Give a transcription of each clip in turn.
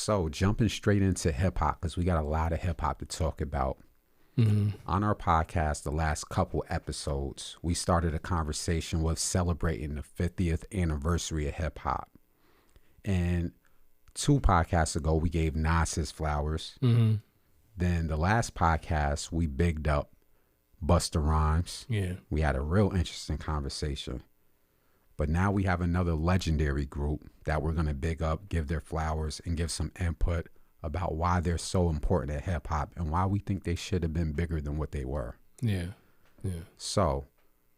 So jumping straight into hip hop, because we got a lot of hip hop to talk about. On our podcast, the last couple episodes, we started a conversation with celebrating the 50th anniversary of hip hop. And 2 podcasts ago, we gave Nas his flowers. Then the last podcast, we bigged up Busta Rhymes. Yeah. We had a real interesting conversation. But now we have another legendary group that we're going to big up, give their flowers, and give some input about why they're so important at hip hop and why we think they should have been bigger than what they were. Yeah. So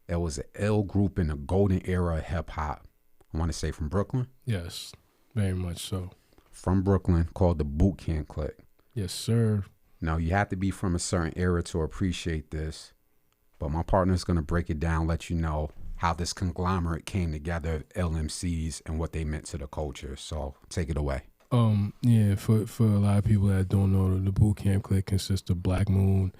it was an ill group in the golden era of hip hop. I want to say from Brooklyn. Yes, very much so. From Brooklyn, called the Boot Camp Clik. Yes, sir. Now, you have to be from a certain era to appreciate this, but my partner's going to break it down, let you know how this conglomerate came together, emcees, and what they meant to the culture. So take it away. Yeah, for a lot of people that don't know, the Boot Camp Clik consists of Black Moon.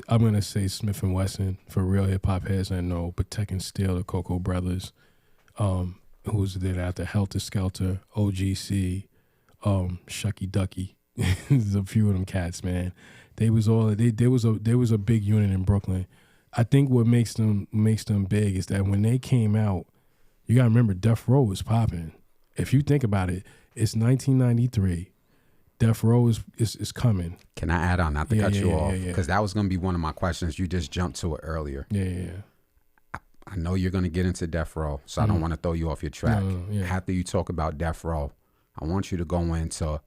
I'm gonna say Smith and Wesson for real hip hop heads I know, but Tech and Steel, the Cocoa Brothers, who was there after Helter Skelter, OGC, Shucky Ducky. There's a few of them cats, man. There was a big unit in Brooklyn. I think what makes them big is that when they came out, you gotta remember Death Row was popping. If you think about it, it's 1993. Death Row is coming. Can I add on, not to cut you off, because that was going to be one of my questions. You just jumped to it earlier. Yeah. I know you're going to get into Death Row, so I don't want to throw you off your track. No, After you talk about Death Row, I want you to go into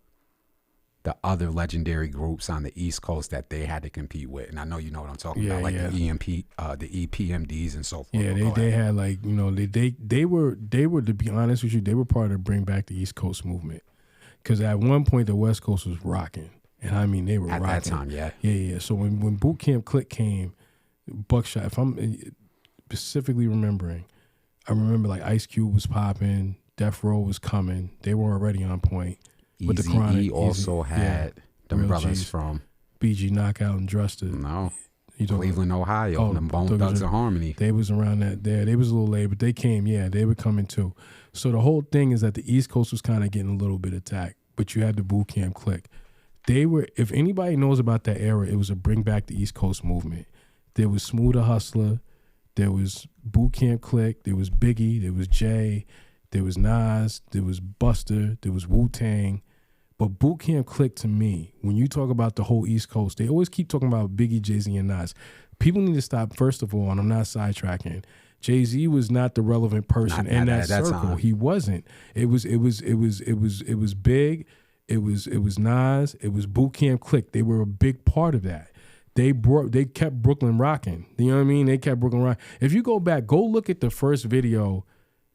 the other legendary groups on the East Coast that they had to compete with. And I know you know what I'm talking about, like the EPMDs and so forth. Yeah, they had like, they were, to be honest with you, they were part of the Bring Back the East Coast movement. Because at one point, the West Coast was rocking. And I mean, they were rocking. At that time, yeah. Yeah. So when Boot Camp Clik came, Buckshot, if I'm specifically remembering, I remember like Ice Cube was popping, Death Row was coming. They were already on point. But the Chronic also had them brothers G's. From BG Knockout and Druster. No, Cleveland, Ohio. Them Bone Thugs of Harmony. They was around that there. They was a little late, but they came. Yeah, they were coming too. So the whole thing is that the East Coast was kind of getting a little bit attacked, but you had the Boot Camp Clik. They were, if anybody knows about that era, it was a Bring Back the East Coast movement. There was Smooth the Hustler. There was Boot Camp Clik. There was Biggie. There was Jay. There was Nas. There was Buster. There was Wu-Tang. But Boot Camp Clik, to me, when you talk about the whole East Coast, they always keep talking about Biggie, Jay-Z, and Nas. People need to stop, first of all, and I'm not sidetracking. Jay-Z was not the relevant person in that circle. Time. He wasn't. It was Big. It was Nas. It was Boot Camp Clik. They were a big part of that. They kept Brooklyn rocking. You know what I mean? They kept Brooklyn rocking. If you go back, go look at the first video.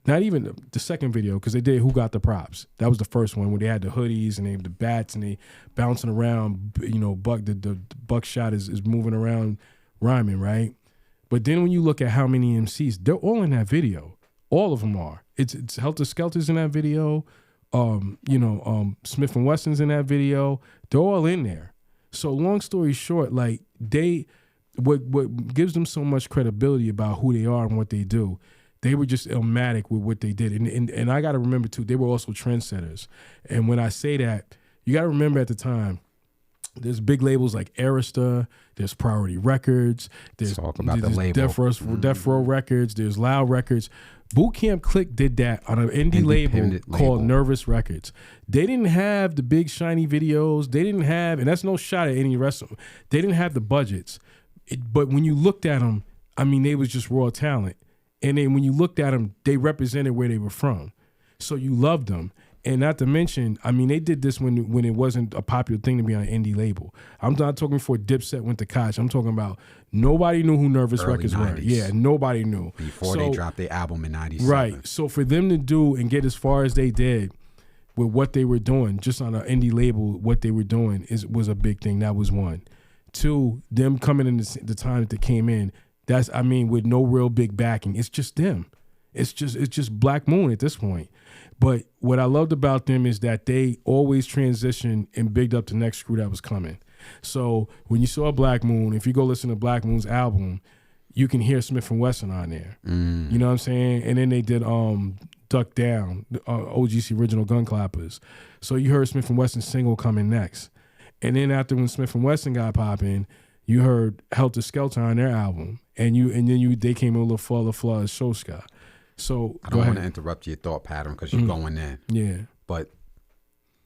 Not even the second video, because they did Who Got the Props. That was the first one where they had the hoodies and they had the bats and they bouncing around. The Buckshot is moving around rhyming, right? But then when you look at how many MCs, they're all in that video. All of them are. It's Helter Skelter's in that video. Smith and Wesson's in that video. They're all in there. So long story short, like what gives them so much credibility about who they are and what they do. They were just illmatic with what they did. And I got to remember, too, they were also trendsetters. And when I say that, you got to remember at the time, there's big labels like Arista, there's Priority Records, there's Death Row Records, there's Loud Records. Boot Camp Clik did that on an indie label called Nervous Records. They didn't have the big shiny videos. They didn't have, and that's no shot at any rest of them, they didn't have the budgets. But when you looked at them, I mean, they was just raw talent. And then when you looked at them, they represented where they were from. So you loved them. And not to mention, I mean, they did this when it wasn't a popular thing to be on an indie label. I'm not talking before Dipset went to college. I'm talking about nobody knew who Nervous Records 90s. Were. Yeah, nobody knew. Before they dropped their album in 97. Right. So for them to do and get as far as they did with what they were doing, just on an indie label, what they were doing was a big thing. That was one. Two, them coming in the time that they came in, with no real big backing. It's just them. It's just Black Moon at this point. But what I loved about them is that they always transitioned and bigged up the next crew that was coming. So when you saw Black Moon, if you go listen to Black Moon's album, you can hear Smith and Wesson on there. You know what I'm saying? And then they did Duck Down, OGC Original Gun Clappers. So you heard Smith & Wesson's single coming next. And then after when Smith & Wesson got popping, you heard Helter Skelter on their album. And then they came in LaFleur LaFleur's Shoska. So I don't want to interrupt your thought pattern because you're going in. Yeah. But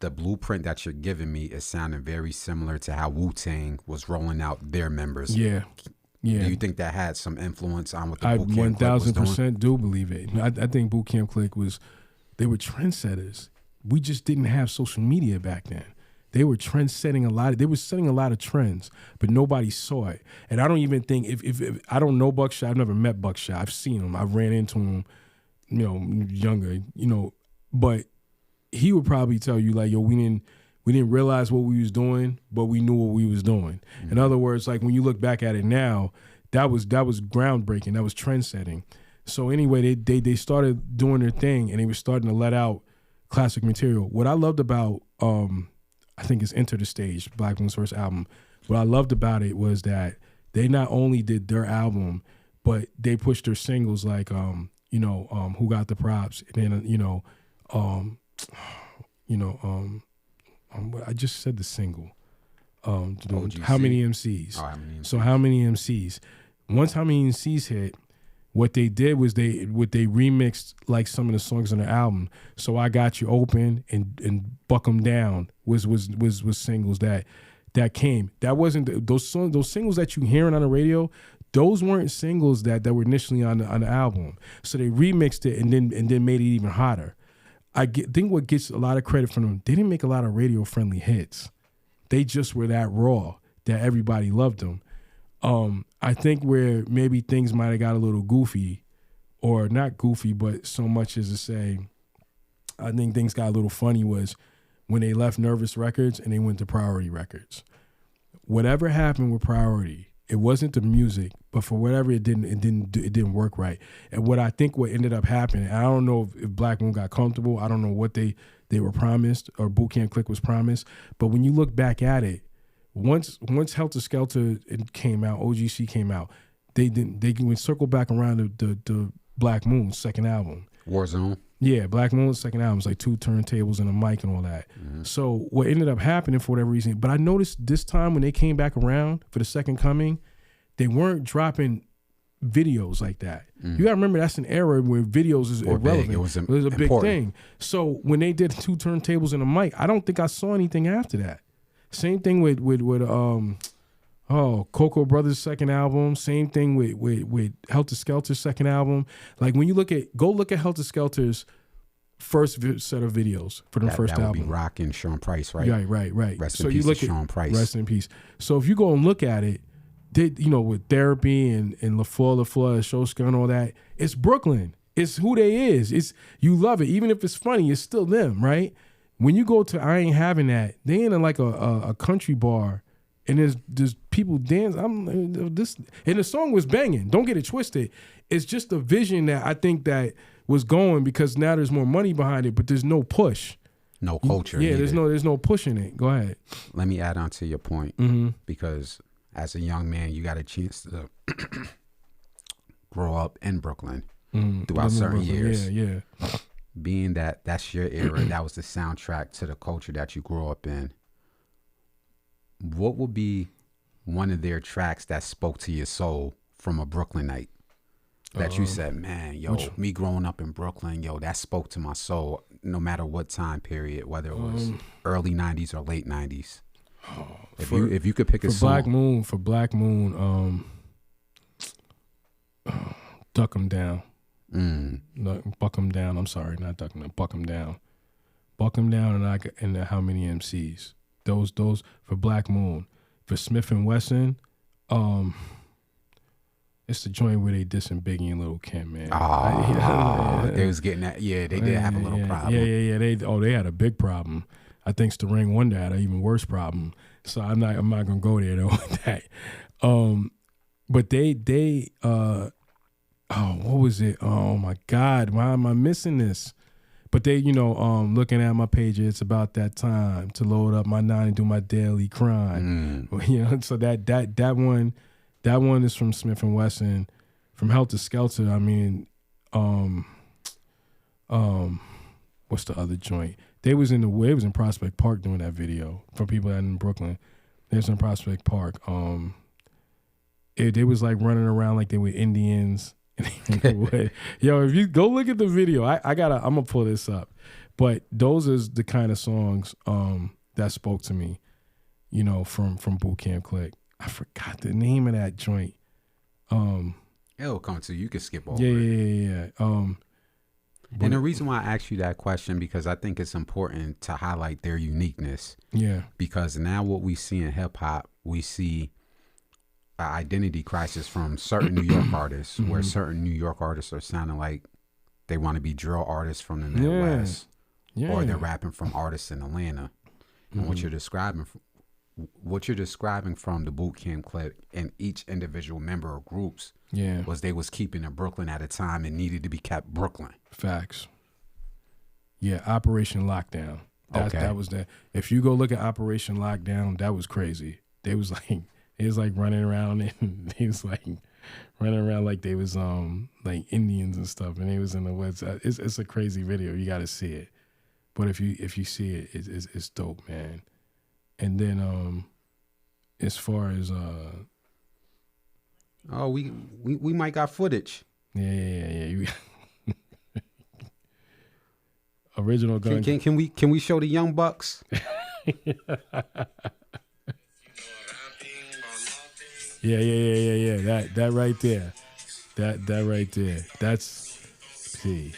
the blueprint that you're giving me is sounding very similar to how Wu-Tang was rolling out their members. Yeah. Yeah. Do you think that had some influence on what the Boot Camp Clik was doing? 1000% do believe it. I think Boot Camp Clik they were trendsetters. We just didn't have social media back then. They were they were setting a lot of trends, but nobody saw it. And I don't even think, if I don't know Buckshot, I've never met Buckshot. I've seen him. I've ran into him, younger, but he would probably tell you like, yo, we didn't realize what we was doing, but we knew what we was doing. In other words, like when you look back at it now, that was groundbreaking. That was trend setting. So anyway, they started doing their thing and they were starting to let out classic material. What I loved about I think it's Enter the Stage, Black Moon's first album. What I loved about it was that they not only did their album, but they pushed their singles like Who Got the Props, and then I just said the single. How Many MCs? Oh, How Many MCs? So How Many MCs? Once How Many MCs hit, what they did was they remixed like some of the songs on the album. So I Got You Open and Buck 'Em Down was singles that came. That wasn't those singles that you hearing on the radio. Those weren't singles that were initially on the album. So they remixed it and then made it even hotter. Think what gets a lot of credit from them, they didn't make a lot of radio friendly hits. They just were that raw that everybody loved them. I think where maybe things might have got a little goofy, or not goofy, but so much as to say, I think things got a little funny was when they left Nervous Records and they went to Priority Records. Whatever happened with Priority, it wasn't the music, but for whatever it didn't work right. And what ended up happening, I don't know if Black Moon got comfortable. I don't know what they were promised or Boot Camp Clik was promised. But when you look back at it, once Helter Skelter came out, OGC came out, they went circle back around the Black Moon's second album. Warzone. Yeah, Black Moon's second album was like 2 turntables and a mic and all that. Mm-hmm. So what ended up happening for whatever reason, but I noticed this time when they came back around for the second coming, they weren't dropping videos like that. Mm. You gotta remember that's an era where videos is irrelevant. Big. It was a big thing. So when they did 2 turntables and a mic, I don't think I saw anything after that. Same thing with Cocoa Brothers' second album. Same thing with Helter Skelter's second album. Like when you go look at Helter Skelter's first set of videos for the first album. That would be Rock and Sean Price, right? Right. Rest in peace, Sean Price. Rest in peace. So if you go and look at it, with Therapy and LaFleur, Shoska and all that, it's Brooklyn. It's who they is. You love it. Even if it's funny, it's still them, right? When you go to I Ain't Having That, they in like a country bar, and there's people dance. And the song was banging. Don't get it twisted. It's just a vision that I think that was going because now there's more money behind it, but there's no push. No culture. Yeah, there's no push in it. Go ahead. Let me add on to your point because as a young man, you got a chance to grow up in Brooklyn throughout certain years. Yeah. Being that that's your era, that was the soundtrack to the culture that you grew up in. What would be one of their tracks that spoke to your soul from a Brooklynite? That you said, man, me growing up in Brooklyn, that spoke to my soul, no matter what time period, whether it was early 90s or late 90s. If you could pick a song. For Black Moon, Duck 'Em Down. Buck 'Em Down. I'm sorry, not Duck 'Em Down. Buck 'Em Down. Buck 'Em Down and How Many MCs. Those for Black Moon. For Smith & Wesson, it's the joint where they dissing Biggie and Lil' Kim, man. They was getting that. Yeah, they did have a little problem. Yeah. They had a big problem. I think Sterling Wonder had an even worse problem. So I'm not gonna go there though with that. But they what was it? Oh my God, why am I missing this? But they, looking at my page, it's about that time to load up my 9 and do my daily crime. So that one is from Smith & Wesson. From Helter Skelter, I mean, What's the other joint? They was in Prospect Park doing that video for people that in Brooklyn. They was in Prospect Park. They was like running around like they were Indians. Yo, if you go look at the video, I'm gonna pull this up. But those is the kind of songs that spoke to me, you know, from Boot Camp Clik. I forgot the name of that joint. It'll come to you. You can skip over Yeah. and the reason why I asked you that question, because I think it's important to highlight their uniqueness. Yeah. Because now what we see in hip hop, we see an identity crisis from certain New York artists, where certain New York artists are sounding like they want to be drill artists from the Midwest, or they're rapping from artists in Atlanta. And what you're describing from the Boot Camp Clik and each individual member of groups was they was keeping it Brooklyn at a time and needed to be kept Brooklyn. Facts. Yeah, Operation Lockdown. That was that. If you go look at Operation Lockdown, that was crazy. They was like running around and they was like running around like they was like Indians and stuff, and they was in the woods. It's a crazy video. You got to see it. But if you see it, it's dope, man. And then as far as we might got footage. Yeah. Original gun. Can we show the Young Bucks? Yeah. That right there. That right there. That's see.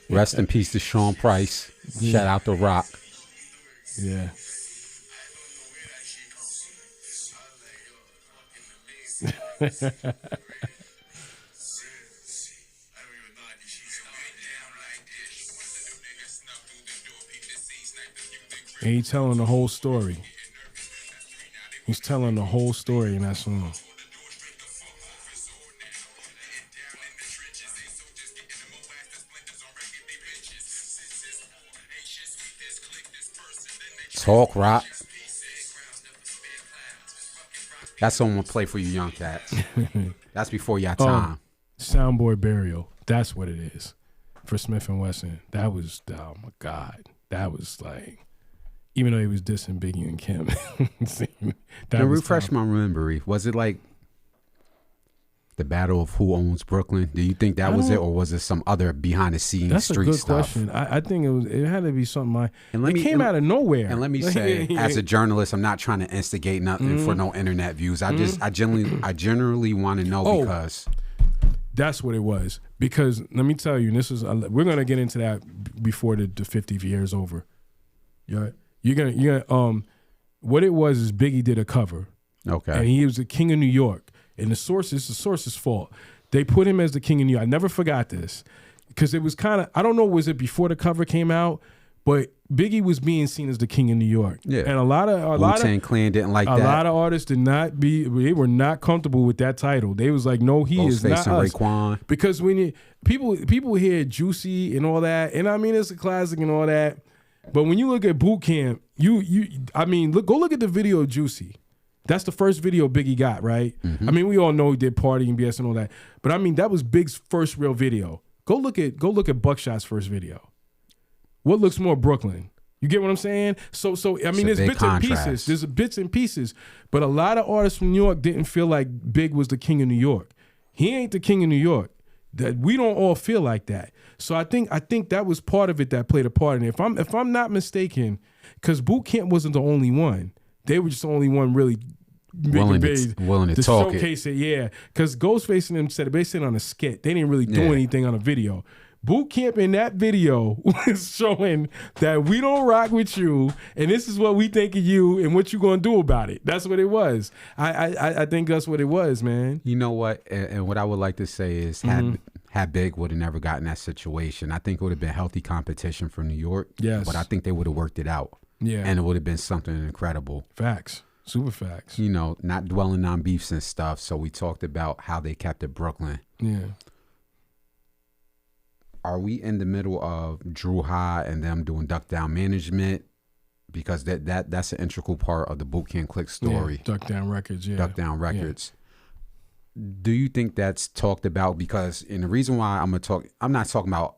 Rest in peace to Sean Price. Shout out to Rock. Yeah. And he's telling the whole story. He's telling the whole story in that song. Talk Rock. That's someone to play for you young cats. That's before your time. Soundboy Burial. That's what it is. For Smith & Wesson. That was, oh my God. That was like, even though he was dissing Biggie and Kim. Now refresh my memory. Was it like the battle of who owns Brooklyn? Do you think that was it, or was it some other behind the scenes street stuff? That's a good question. I think it had to be something it came out of nowhere. And let me say, as a journalist, I'm not trying to instigate nothing for no internet views. I generally want to know because that's what it was. Because let me tell you, and this is we're gonna get into that before the 50th year is over. You're gonna what it was is Biggie did a cover. Okay. And he was the king of New York. And the source's fault. They put him as the king of New York. I never forgot this. Because it was kind of, I don't know, was it before the cover came out? But Biggie was being seen as the king of New York. Yeah. And a lot of Wu-Tang Clan didn't like that. A lot of artists they were not comfortable with that title. They was like, no, he is not us. Raekwon. Because when people hear Juicy and all that, and I mean it's a classic and all that, but when you look at Boot Camp, go look at the video of Juicy. That's the first video Biggie got, right? I mean, we all know he did Party and BS and all that. But I mean, that was Big's first real video. Go look at Buckshot's first video. What looks more Brooklyn? You get what I'm saying? So I mean, there's bits and pieces. There's bits and pieces. But a lot of artists from New York didn't feel like Big was the king of New York. He ain't the king of New York. That we don't all feel like that. So I think that was part of it that played a part in it. If I'm not mistaken, because Boot Camp wasn't the only one. They were just the only one really willing to showcase it. Yeah, because Ghostface and them said they said on a skit. They didn't really do anything on a video. Boot Camp in that video was showing that we don't rock with you, and this is what we think of you, and what you gonna do about it. That's what it was. I think that's what it was, man. You know what? And what I would like to say is, had Big would have never gotten that situation, I think it would have been healthy competition for New York. Yes, but I think they would have worked it out. Yeah, and it would have been something incredible. Facts. Super facts. You know, not dwelling on beefs and stuff. So we talked about how they kept it Brooklyn. Yeah. Are we in the middle of Drew High and them doing duck down management? Because that's an integral part of the Boot Camp Clik story. Yeah, Duck Down Records, yeah. Duck Down Records. Do you think that's talked about? Because, and the reason why I'm not talking about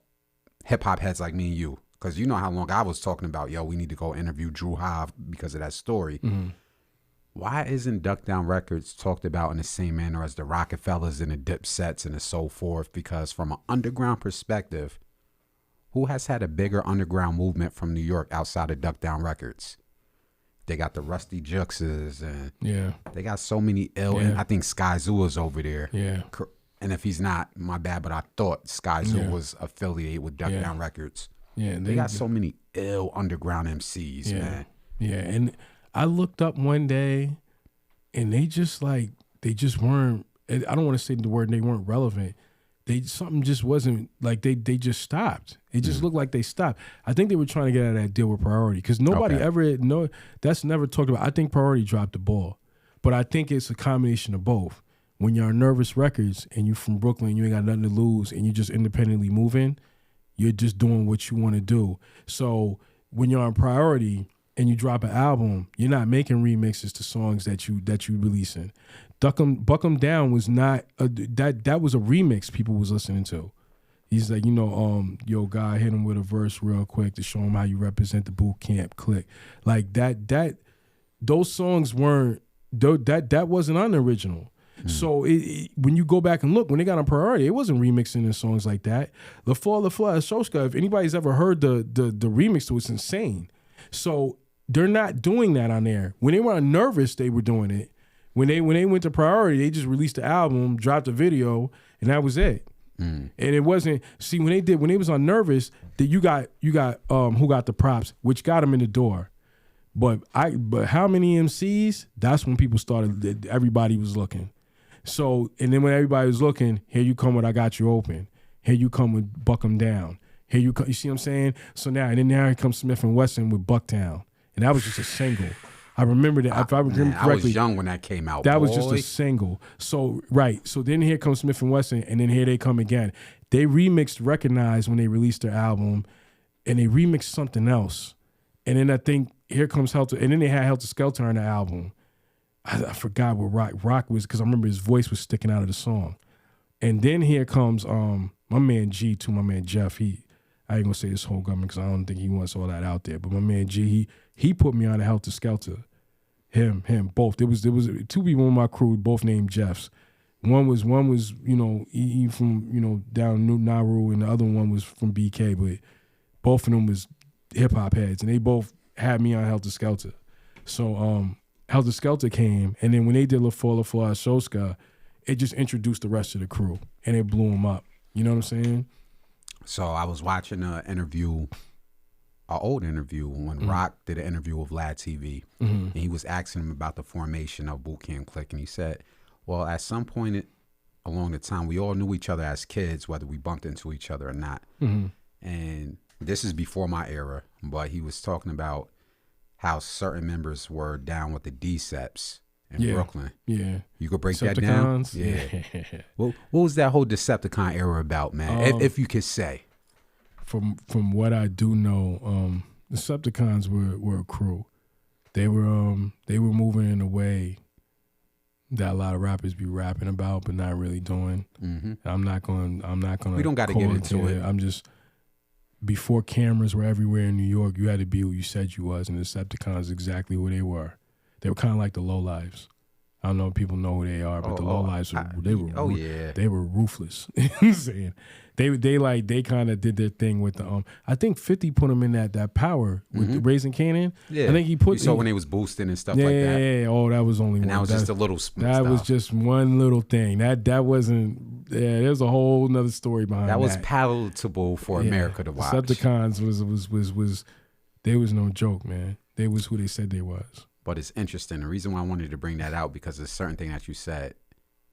hip hop heads like me and you, because you know how long I was talking about, we need to go interview Drew Hive because of that story. Mm-hmm. Why isn't Duck Down Records talked about in the same manner as the Rockefellers and the Dipsets and so forth? Because from an underground perspective, who has had a bigger underground movement from New York outside of Duck Down Records? They got the Rusty Juxes, and they got so many ill. And I think Sky Zoo is over there. Yeah. And if he's not, my bad, but I thought Sky Zoo was affiliated with Duck Down Records. Yeah, they got so many ill underground MCs, man. Yeah, and I looked up one day, and they just weren't. I don't want to say the word they weren't relevant. Something just wasn't like they just stopped. It just looked like they stopped. I think they were trying to get out of that deal with Priority because nobody that's never talked about. I think Priority dropped the ball, but I think it's a combination of both. When you're on Nervous Records and you from Brooklyn, you ain't got nothing to lose, and you just independently moving, you're just doing what you want to do. So when you're on Priority and you drop an album, you're not making remixes to songs that you releasing. Buck 'em Down was not that was a remix people was listening to. He's like, yo, guy, hit him with a verse real quick to show him how you represent the Boot Camp Clik. Like that those songs weren't that wasn't on the original. So when you go back and look, when they got on Priority, it wasn't remixing the songs like that. La Flor Shoska, if anybody's ever heard the remix to it, it's insane. So they're not doing that on there. When they were on Nervous, they were doing it. When they went to Priority, they just released the album, dropped a video, and that was it. And it wasn't. See, when they was on Nervous, that you got Who Got the Props, which got them in the door. But how many MCs? That's when people started. Everybody was looking. So, and then when everybody was looking, here you come with I Got You Open. Here you come with Buck 'em Down. Here you come. You see what I'm saying? So now here comes Smith & Wesson with Bucktown, and that was just a single. I remember that. If I remember correctly, I was young when that came out. That was just a single. So So then here comes Smith & Wesson, and then here they come again. They remixed Recognize when they released their album, and they remixed something else. And then I think here comes Helter, and then they had Helter Skelter on the album. I forgot what rock was because I remember his voice was sticking out of the song. And then here comes my man G to my man Jeff. I ain't gonna say this whole government because I don't think he wants all that out there. But my man G, he put me on a Helter Skelter. Him, both. There was two people in my crew, both named Jeffs. One was he from down Nauru, and the other one was from BK. But both of them was hip hop heads, and they both had me on Helter Skelter. So Helter Skelter came, and then when they did La Flor Shoska, it just introduced the rest of the crew, and it blew them up. You know what I'm saying? So I was watching an old interview when Rock did an interview with Vlad TV, and he was asking him about the formation of Boot Camp Clik, and he said, well, at some point along the time, we all knew each other as kids, whether we bumped into each other or not. And this is before my era, but he was talking about how certain members were down with the Deceps in Brooklyn. Yeah. You could break that down? Yeah. What was that whole Decepticon era about, man? If you could say. From what I do know, Decepticons were a crew. They were moving in a way that a lot of rappers be rapping about but not really doing. I'm not going We don't got to get into it. I'm just, before cameras were everywhere in New York, you had to be who you said you was, and the Decepticons exactly who they were. They were kind of like the Lowlives. I don't know if people know who they are, but the Lowlives they were ruthless. You know what I'm saying? They kind of did their thing with the I think 50 put them in that power with the Raising Canaan. Yeah, I think he put. You saw when they was boosting and stuff like that. Yeah. Oh, that was only and one. That was just a little. That was just one little thing. That wasn't. Yeah, there's a whole nother story behind that. That was palatable for America to watch. Decepticons was they was no joke, man. They was who they said they was. But it's interesting. The reason why I wanted to bring that out because there's a certain thing that you said,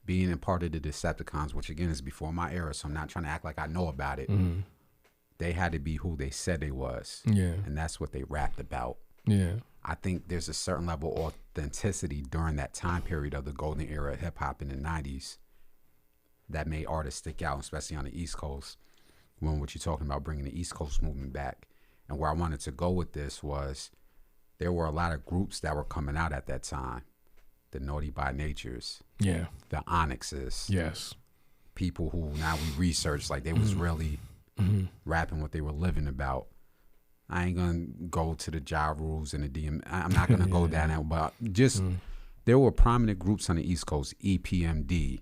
being a part of the Decepticons, which again is before my era, so I'm not trying to act like I know about it. They had to be who they said they was. Yeah. And that's what they rapped about. Yeah. I think there's a certain level of authenticity during that time period of the golden era of hip hop in the 90s that made artists stick out, especially on the East Coast. When what you're talking about bringing the East Coast movement back. And where I wanted to go with this was there were a lot of groups that were coming out at that time. the Naughty by Natures, Yeah. the Onyxes, Yes. people who now we research like they was really rapping what they were living about. I ain't gonna go to the Ja Rules and the DM. I'm not gonna go down that, but just there were prominent groups on the East Coast, EPMD.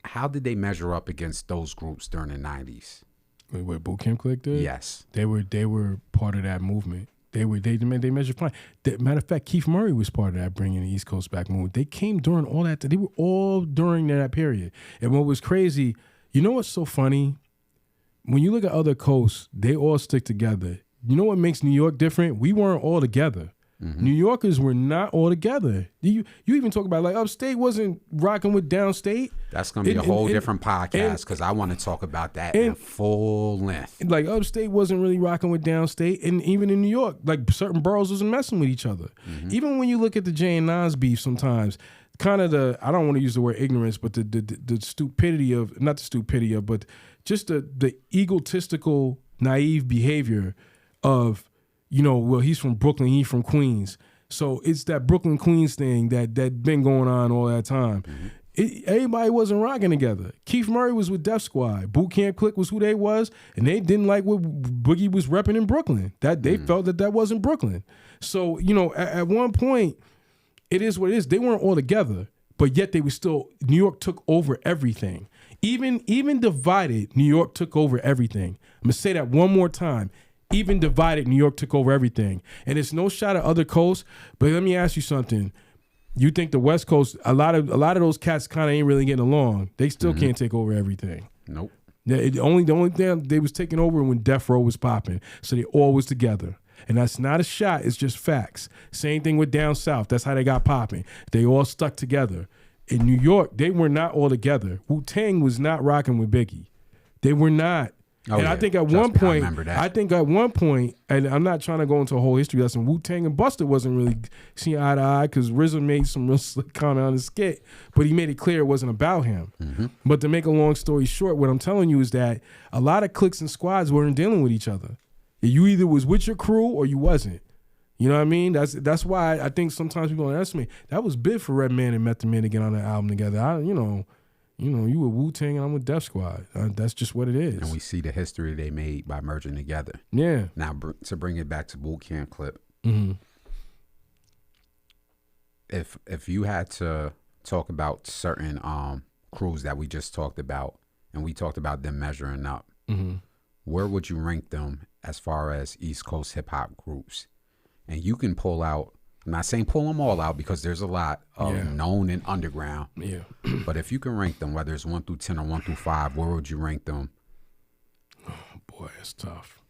How did they measure up against those groups during the 90s? What Boot Camp Clik did? Yes, they were part of that movement. They measured fine. Matter of fact, Keith Murray was part of that, bringing the East Coast back movement. They came during all that. They were all during that period. And what was crazy, you know what's so funny? When you look at other coasts, they all stick together. You know what makes New York different? We weren't all together. New Yorkers were not all together. You even talk about like upstate wasn't rocking with downstate. That's going to be a whole different podcast because I want to talk about that in full length. Like upstate wasn't really rocking with downstate, and even in New York, like certain boroughs wasn't messing with each other. Even when you look at the Jay and Nas beef sometimes, kind of I don't want to use the word ignorance, but the stupidity of, not the stupidity of, but just the egotistical, naive behavior of, well, he's from Brooklyn, he's from Queens. So it's that Brooklyn Queens thing that been going on all that time. Everybody wasn't rocking together. Keith Murray was with Def Squad. Boot Camp Clik was who they was, and they didn't like what Boogie was repping in Brooklyn. That they felt that wasn't Brooklyn. So, at one point, it is what it is. They weren't all together, but yet they were still, New York took over everything. Even divided, New York took over everything. I'm going to say that one more time. Even divided, New York took over everything. And it's no shot at other coasts, but let me ask you something. You think the West Coast, a lot of those cats kind of ain't really getting along. They still can't take over everything. Nope. The only thing they was taking over when Death Row was popping. So they all was together. And that's not a shot, it's just facts. Same thing with down south. That's how they got popping. They all stuck together. In New York, they were not all together. Wu-Tang was not rocking with Biggie. They were not. And I think at one point, and I'm not trying to go into a whole history lesson, Wu-Tang and Busta wasn't really seeing eye to eye because RZA made some real slick comment on his skit, but he made it clear it wasn't about him. But to make a long story short, what I'm telling you is that a lot of cliques and squads weren't dealing with each other. You either was with your crew or you wasn't. You know what I mean? That's why I think sometimes people underestimate. That was big for Redman and Method Man to get on the album together. You were Wu-Tang and I'm with Def Squad. That's just what it is. And we see the history they made by merging together. Yeah. Now, to bring it back to Boot Camp Clik, if you had to talk about certain crews that we just talked about, and we talked about them measuring up, where would you rank them as far as East Coast hip-hop groups? And you can pull out, I'm not saying pull them all out because there's a lot of known and underground. Yeah. But if you can rank them, whether it's 1 through 10 or 1 through 5, where would you rank them? Oh, boy, it's tough.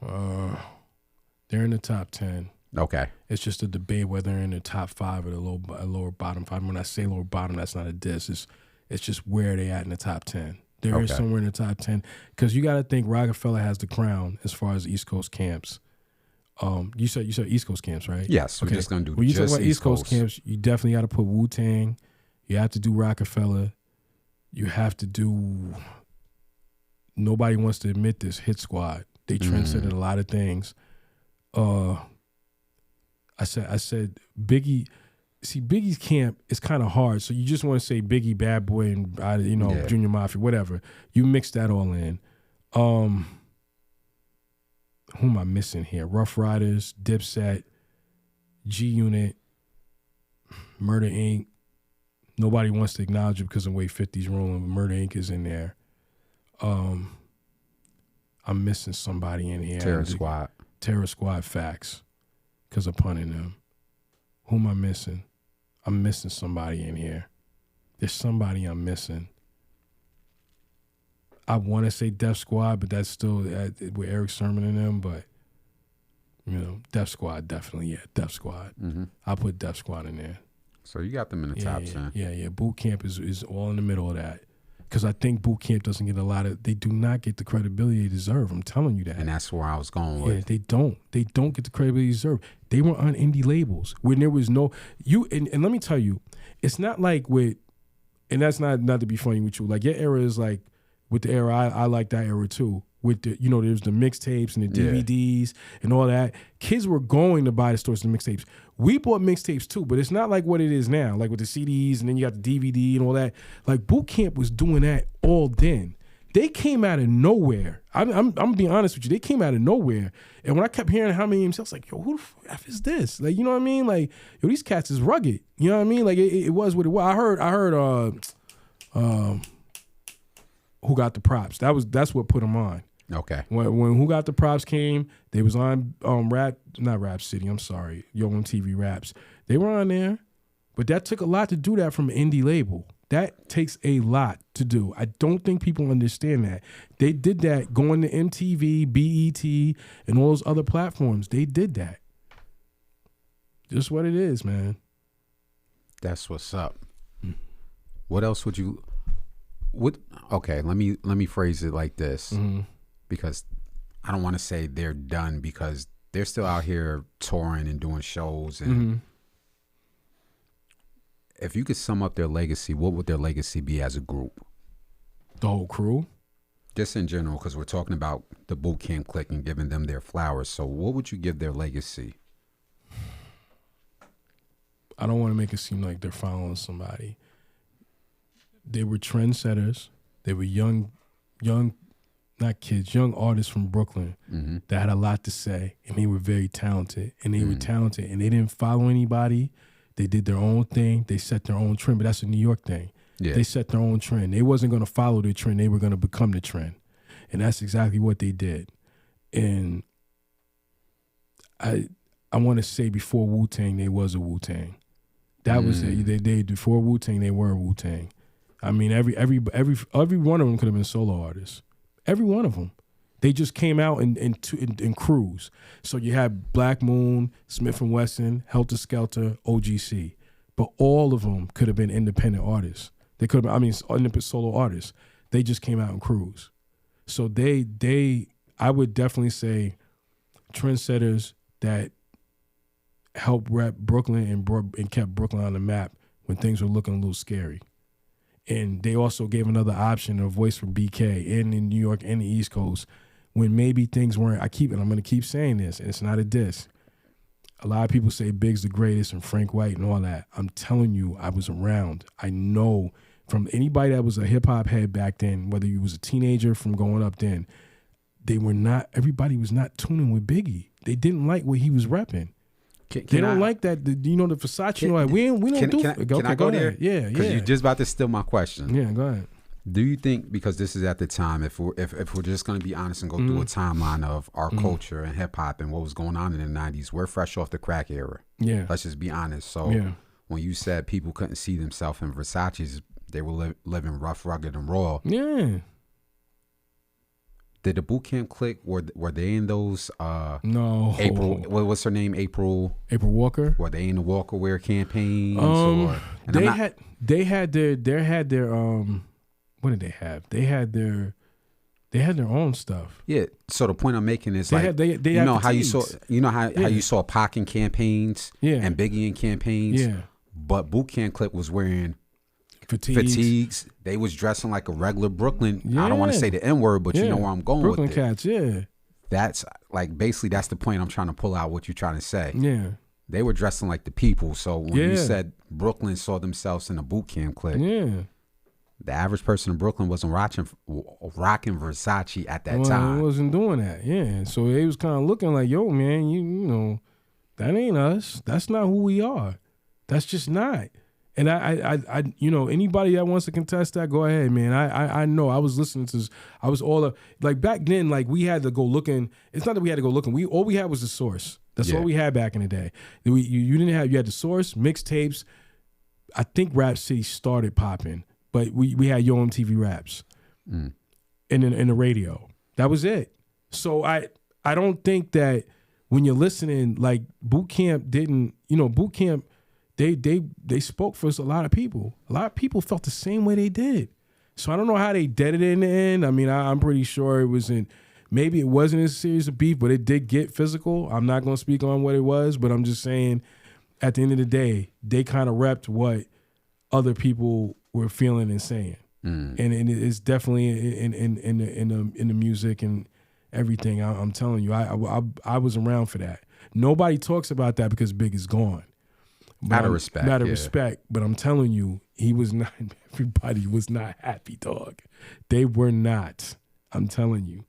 They're in the top 10. Okay. It's just a debate whether they're in the top 5 or the lower bottom 5. When I say lower bottom, that's not a diss. It's just where they at in the top 10. They're in somewhere in the top 10. Because you got to think Rockefeller has the crown as far as East Coast camps. You said East Coast camps, right? Yes, we're just gonna do. When you just talk about East Coast camps, you definitely got to put Wu-Tang. You have to do Rockefeller. You have to do. Nobody wants to admit this. Hit Squad. They trendsetted a lot of things. I said Biggie. See, Biggie's camp is kind of hard. So you just want to say Biggie, Bad Boy, and Junior Mafia, whatever. You mix that all in. Who am I missing here? Rough Riders, Dipset, G-Unit, Murder Inc. Nobody wants to acknowledge it because of the way 50's rolling, but Murder Inc. is in there. I'm missing somebody in here. Terror Squad facts because of punning them. Who am I missing? I'm missing somebody in here. There's somebody I'm missing. I want to say Def Squad, but that's still with Eric Sermon and them. But, Def Squad, definitely, yeah, Def Squad. I'll put Def Squad in there. So you got them in the top 10. Yeah. Boot Camp is all in the middle of that. Because I think Boot Camp doesn't get they do not get the credibility they deserve. I'm telling you that. And that's where I was going with. Yeah, they don't. They don't get the credibility they deserve. They were on indie labels when there was no, and let me tell you, it's not like and that's not to be funny with you, like your era is like, with the era, I like that era too. with the, there's the mixtapes and the DVDs and all that. Kids were going to buy the stores and mixtapes. We bought mixtapes too, but it's not like what it is now, like with the CDs and then you got the DVD and all that. Like Boot Camp was doing that all then. They came out of nowhere. I'm being honest with you. They came out of nowhere. And when I kept hearing how many MCs, I was like, yo, who the F is this? Like, you know what I mean? Like, yo, these cats is rugged. You know what I mean? Like, it was what it was. I heard Who Got the Props. That's what put them on. Okay. When Who Got the Props came, they was on not Rap City, I'm sorry, Yo MTV Raps. They were on there, but that took a lot to do that from an indie label. That takes a lot to do. I don't think people understand that. They did that going to MTV, BET, and all those other platforms. They did that. Just what it is, man. That's what's up. What else would you... Okay, let me phrase it like this, because I don't want to say they're done, because they're still out here touring and doing shows. And if you could sum up their legacy, what would their legacy be as a group? The whole crew? Just in general, because we're talking about the Boot Camp Clik and giving them their flowers. So what would you give their legacy? I don't want to make it seem like they're following somebody. They were trendsetters. They were young, not kids, young artists from Brooklyn that had a lot to say, and they were very talented. And they didn't follow anybody. They did their own thing. They set their own trend, but that's a New York thing. Yeah. They set their own trend. They wasn't going to follow the trend. They were going to become the trend. And that's exactly what they did. And I want to say before Wu-Tang, they was a Wu-Tang. That was it. They before Wu-Tang, they were Wu-Tang. I mean, every one of them could have been solo artists. Every one of them. They just came out in crews. So you had Black Moon, Smith & Wesson, Helter Skelter, OGC. But all of them could have been independent artists. They could have been, independent solo artists. They just came out in crews. So I would definitely say trendsetters that helped rep Brooklyn and kept Brooklyn on the map when things were looking a little scary. And they also gave another option, a voice for BK in New York and the East Coast when maybe things weren't. I'm going to keep saying this, and it's not a diss. A lot of people say Big's the greatest and Frank White and all that. I'm telling you, I was around. I know from anybody that was a hip-hop head back then, whether you was a teenager from growing up then, everybody was not tuning with Biggie. They didn't like what he was repping. They don't like that, the Versace. We don't do it. Can I go there? Ahead. Yeah. Because you're just about to steal my question. Yeah, go ahead. Do you think, because this is at the time, if we're just going to be honest and go through a timeline of our culture and hip hop and what was going on in the 90s, we're fresh off the crack era. Yeah. Let's just be honest. So when you said people couldn't see themselves in Versace's, they were living rough, rugged, and raw. Yeah. Did the Boot Camp Clik, were they in those? No. April, what's her name? April Walker. Were they in the Walker Wear campaigns? They had their what did they have? They had their own stuff. Yeah. So the point I'm making is you know how you saw Pac in campaigns and Biggie in campaigns. Yeah. But Boot Camp Clik was wearing fatigues. They was dressing like a regular Brooklyn. I don't want to say the N-word, but you know where I'm going Brooklyn with it. Cats, yeah. That's like basically that's the point I'm trying to pull out what you're trying to say. Yeah. They were dressing like the people. So when you said Brooklyn saw themselves in a Boot Camp Clik, the average person in Brooklyn wasn't rocking Versace at that time. It wasn't doing that. Yeah. So they was kind of looking like, yo, man, you know, that ain't us. That's not who we are. That's just not. And I anybody that wants to contest that, go ahead, man. I know. I was listening to this. I was like back then, like we had to go looking. It's not that we had to go looking. All we had was the source. That's all we had back in the day. You had the source, mixtapes. I think Rap City started popping, but we had Yo MTV Raps in the radio. That was it. So I don't think that when you're listening, like Boot Camp didn't, Boot Camp. They spoke for a lot of people. A lot of people felt the same way they did. So I don't know how they did it in the end. I mean, I'm pretty sure maybe it wasn't a series of beef, but it did get physical. I'm not going to speak on what it was, but I'm just saying at the end of the day, they kind of repped what other people were feeling and saying. And it's definitely in the music and everything. I'm telling you, I was around for that. Nobody talks about that because Big is gone. Out of respect. Out of respect. But I'm telling you, he was not, everybody was not happy, dog. They were not. I'm telling you.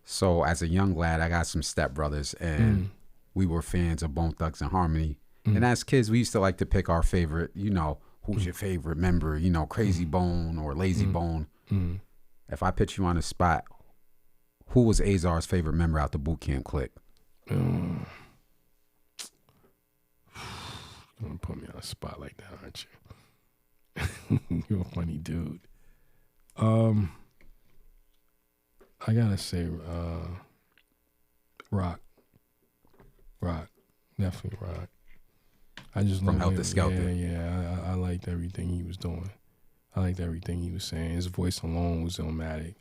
So as a young lad, I got some stepbrothers, and we were fans of Bone Thugs and Harmony. And as kids, we used to like to pick our favorite, who's your favorite member, Crazy Bone or Lazy Bone. If I put you on the spot, who was Azar's favorite member out the Boot Camp Clik? You're going to put me on a spot like that, aren't you? You're a funny dude. I gotta say, Rock, definitely Rock. I just from Helter Skelter. Yeah. I liked everything he was doing. I liked everything he was saying. His voice alone was illmatic.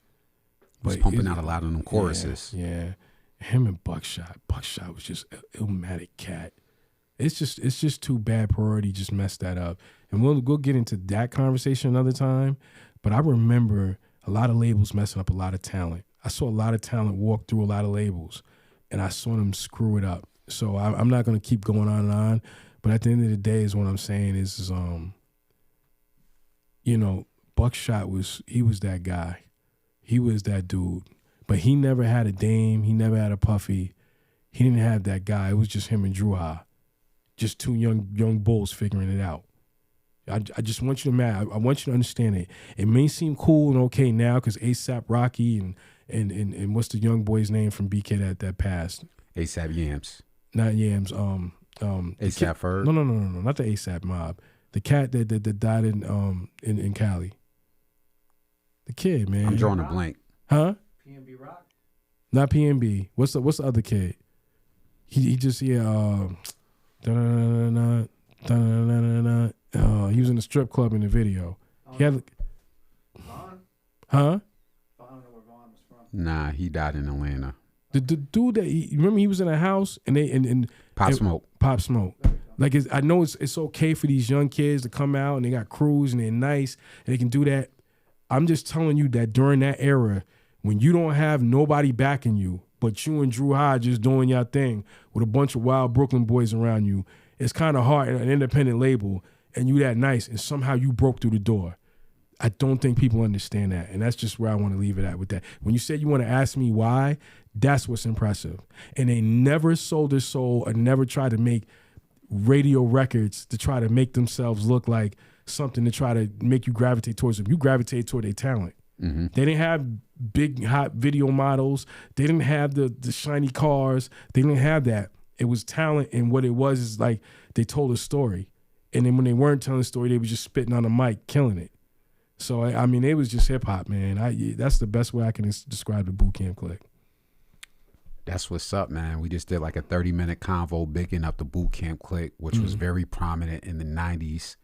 Was pumping out a lot of them choruses. Yeah. Him and Buckshot. Buckshot was just an illmatic cat. It's just too bad Priority just messed that up. And we'll get into that conversation another time. But I remember a lot of labels messing up a lot of talent. I saw a lot of talent walk through a lot of labels, and I saw them screw it up. So I'm not going to keep going on and on, but at the end of the day is what I'm saying is Buckshot was that guy. He was that dude. But he never had a Dame. He never had a Puffy. He didn't have that guy. It was just him and Drew Ha. Just two young bulls figuring it out. I just want you to I want you to understand it. It may seem cool and okay now because ASAP Rocky and what's the young boy's name from BK that passed? ASAP Yams. Not Yams. ASAP Ferg. No, not the ASAP mob. The cat that died in Cali. The kid, man. I'm drawing a blank. Huh? PNB Rock. Not PNB. What's the other kid? He just he was in the strip club in the video. He had Vaughn? Huh? I don't know where Vaughn was from. Nah, he died in Atlanta. The dude that you remember he was in a house and they and Pop Smoke. Pop Smoke. Like I know it's okay for these young kids to come out and they got crews and they're nice and they can do that. I'm just telling you that during that era, when you don't have nobody backing you, but you and Drew Ha just doing your thing with a bunch of wild Brooklyn boys around you, it's kind of hard in an independent label and you that nice and somehow you broke through the door. I don't think people understand that. And that's just where I want to leave it at with that. When you said you want to ask me why, that's what's impressive. And they never sold their soul or never tried to make radio records to try to make themselves look like something to try to make you gravitate towards them. You gravitate toward their talent. Mm-hmm. They didn't have big hot video models. They didn't have the shiny cars. They didn't have that. It was talent, and what it was is like they told a story. And then when they weren't telling a story, they were just spitting on the mic, killing it. So, I mean, it was just hip-hop, man. That's the best way I can describe the Boot Camp Clik. That's what's up, man. We just did like a 30-minute convo bigging up the Boot Camp Clik, which was very prominent in the 90s.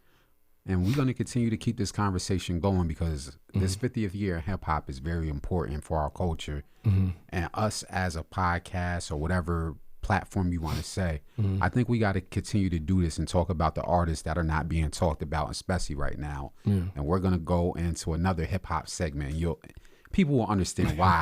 And we're going to continue to keep this conversation going because this 50th year of hip-hop is very important for our culture. And us as a podcast or whatever platform you want to say, I think we got to continue to do this and talk about the artists that are not being talked about, especially right now. And we're going to go into another hip-hop segment. And people will understand why